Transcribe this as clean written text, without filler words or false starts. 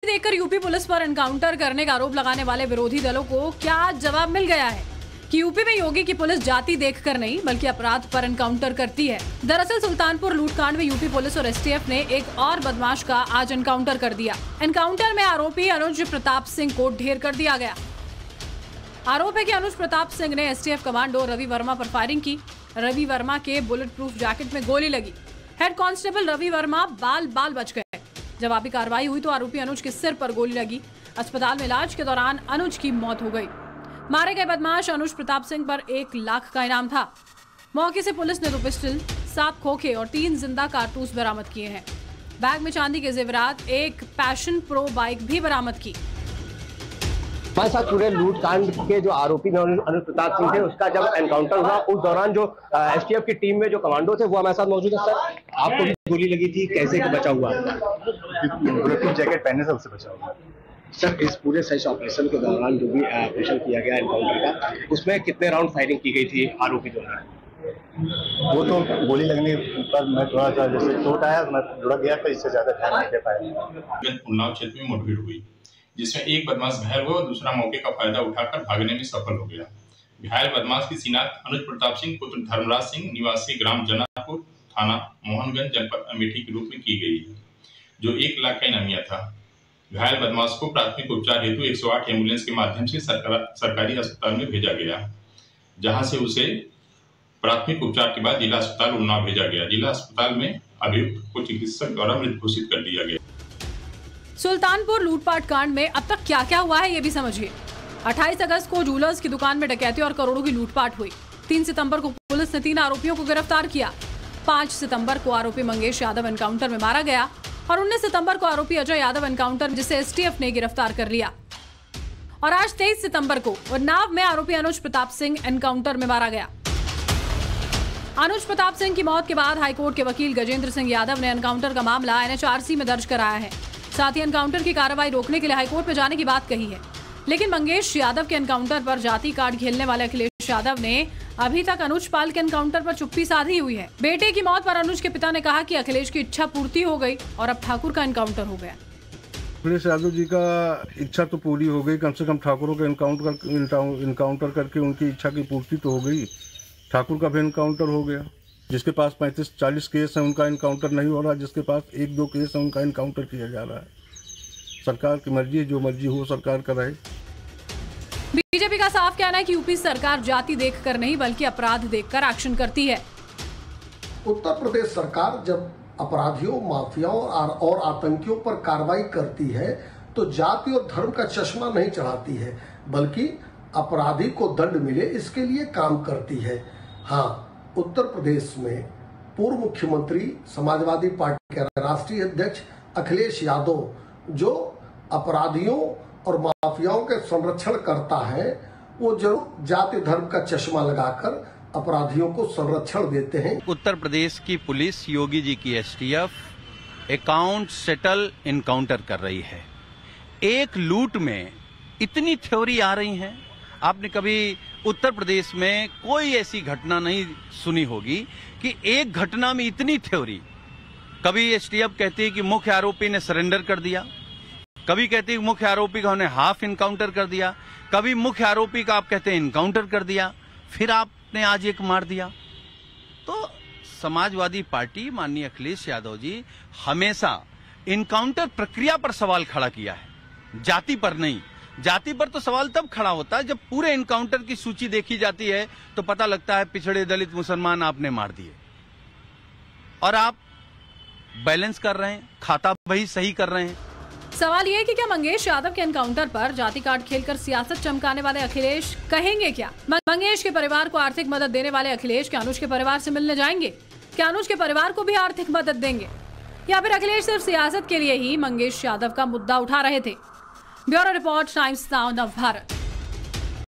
देखकर UP police पर encounter करने का आरोप लगाने वाले विरोधी दलों को क्या जवाब मिल गया है कि यूपी में योगी की पुलिस जाति देखकर नहीं बल्कि अपराध पर एनकाउंटर करती है। दरअसल सुल्तानपुर लूटकांड में यूपी पुलिस और एसटीएफ ने एक और बदमाश का आज एनकाउंटर कर दिया। एनकाउंटर में आरोपी अनुज प्रताप सिंह को ढेर कर दिया गया। आरोप है कि अनुज प्रताप सिंह ने एसटीएफ कमांडो रवि वर्मा पर फायरिंग की। रवि वर्मा के बुलेट प्रूफ जैकेट में गोली लगी। हेड कांस्टेबल रवि वर्मा बाल बाल बच गए। जवाबी कार्रवाई हुई तो आरोपी अनुज के सिर पर गोली लगी। अस्पताल में इलाज के दौरान अनुज की मौत हो गई। मारे गए बदमाश अनुज प्रताप सिंह पर 1 लाख का इनाम था। मौके से पुलिस ने 2 पिस्टल, 7 खोखे और 3 जिंदा कारतूस बरामद किए हैं। बैग में चांदी के जेवरात, एक पैशन प्रो बाइक भी बरामद की। हमारे साथ पूरे लूटकांड के जो आरोपी अनुज प्रताप सिंह थे, उसका जब एनकाउंटर हुआ उस दौरान जो एसटीएफ की टीम में जो कमांडो थे वो हमारे साथ मौजूद है। सर, आपको भी गोली लगी थी, कैसे बचा हुआ? बुलेट प्रूफ जैकेट पहनने से उससे बचा हुआ। सर, इस पूरे सर्च ऑपरेशन के दौरान जो भी ऑपरेशन किया गया एनकाउंटर का, उसमें कितने राउंड फायरिंग की गई थी आरोपी द्वारा? वो तो गोली लगने पर मैं थोड़ा सा जैसे चोट आया तो मैं लुढ़क गया, तो इससे ज्यादा ध्यान नहीं दे पाया। उन्नाव क्षेत्र में मुठभेड़ हुई जिसमें एक बदमाश घायल हुआ और दूसरा मौके का फायदा उठाकर भागने में सफल हो गया। घायल बदमाश की शिनाख्त अनुज प्रताप सिंह पुत्र धर्मराज सिंह निवासी ग्राम जनापुर थाना मोहनगंज जनपद अमेठी के रूप में की गई है, जो 1 लाख का इनामिया था। घायल बदमाश को प्राथमिक उपचार हेतु 108 एम्बुलेंस के माध्यम से सरकारी अस्पताल में भेजा गया, जहां से उसे प्राथमिक उपचार के बाद जिला अस्पताल उन्नाव भेजा गया। जिला अस्पताल में अभियुक्त को चिकित्सक द्वारा मृत घोषित कर दिया गया। सुल्तानपुर लूटपाट कांड में अब तक क्या क्या हुआ है ये भी समझिए। 28 अगस्त को जूलर्स की दुकान में डकैती और करोड़ों की लूटपाट हुई। 3 सितंबर को पुलिस ने 3 आरोपियों को गिरफ्तार किया। 5 सितंबर को आरोपी मंगेश यादव एनकाउंटर में मारा गया और 19 सितंबर को आरोपी अजय यादव एनकाउंटर जिसे एसटीएफ ने गिरफ्तार कर लिया। और आज 23 सितंबर को उन्नाव में आरोपी अनुज प्रताप सिंह एनकाउंटर में मारा गया। अनुज प्रताप सिंह की मौत के बाद हाईकोर्ट के वकील गजेंद्र सिंह यादव ने एनकाउंटर का मामला एनएचआरसी में दर्ज कराया है। साथ ही एनकाउंटर की कार्रवाई रोकने के लिए हाईकोर्ट में जाने की बात कही है। लेकिन मंगेश यादव के एनकाउंटर पर जाति कार्ड खेलने वाले अखिलेश यादव ने अभी तक अनुज पाल के एनकाउंटर पर चुप्पी साधी हुई है। बेटे की मौत पर अनुज के पिता ने कहा कि अखिलेश की इच्छा पूर्ति हो गई और अब ठाकुर का एनकाउंटर हो गया। अखिलेश यादव जी का इच्छा तो पूरी हो गई, कम से कम ठाकुरों का एनकाउंटर करके उनकी इच्छा की पूर्ति तो हो गई। ठाकुर का भी एनकाउंटर हो गया। जिसके पास 35-40 केस है उनका एनकाउंटर नहीं हो रहा, जिसके पास 1-2 केस है उनका एनकाउंटर किया जा रहा है। सरकार की मर्जी, जो मर्जी हो सरकार कराए। बीजेपी का साफ कहना है कि यूपी सरकार जाति देखकर नहीं बल्कि अपराध देखकर एक्शन करती है। उत्तर प्रदेश सरकार जब अपराधियों, माफियाओं और आतंकियों पर कार्रवाई करती है तो जाति और धर्म का चश्मा नहीं चढ़ाती है, बल्कि अपराधी को दंड मिले इसके लिए काम करती है। हाँ, उत्तर प्रदेश में पूर्व मुख्यमंत्री समाजवादी पार्टी के राष्ट्रीय अध्यक्ष अखिलेश यादव जो अपराधियों और माफियाओं के संरक्षण करता है, वो जरूर जाति धर्म का चश्मा लगाकर अपराधियों को संरक्षण देते हैं। उत्तर प्रदेश की पुलिस, योगी जी की एसटीएफ अकाउंट सेटल एनकाउंटर कर रही है। एक लूट में इतनी थ्योरी आ रही है, आपने कभी उत्तर प्रदेश में कोई ऐसी घटना नहीं सुनी होगी कि एक घटना में इतनी थ्योरी। कभी एसटीएफ कहती है कि मुख्य आरोपी ने सरेंडर कर दिया, कभी कहती है मुख्य आरोपी का उन्हें हाफ इनकाउंटर कर दिया, कभी मुख्य आरोपी का आप कहते हैं इनकाउंटर कर दिया, फिर आपने आज एक मार दिया। तो समाजवादी पार्टी माननीय अखिलेश यादव जी हमेशा इनकाउंटर प्रक्रिया पर सवाल खड़ा किया है, जाति पर नहीं। जाति पर तो सवाल तब खड़ा होता है जब पूरे इनकाउंटर की सूची देखी जाती है तो पता लगता है पिछड़े, दलित, मुसलमान आपने मार दिए और आप बैलेंस कर रहे हैं, खाता बही सही कर रहे हैं। सवाल ये है कि क्या मंगेश यादव के एनकाउंटर पर जाति कार्ड खेलकर सियासत चमकाने वाले अखिलेश कहेंगे क्या? मंगेश के परिवार को आर्थिक मदद देने वाले अखिलेश क्या अनुज के परिवार से मिलने जाएंगे? क्या अनुज के परिवार को भी आर्थिक मदद देंगे या फिर अखिलेश सिर्फ सियासत के लिए ही मंगेश यादव का मुद्दा उठा रहे थे? ब्यूरो रिपोर्ट, टाइम्स नाउ, नव भारत।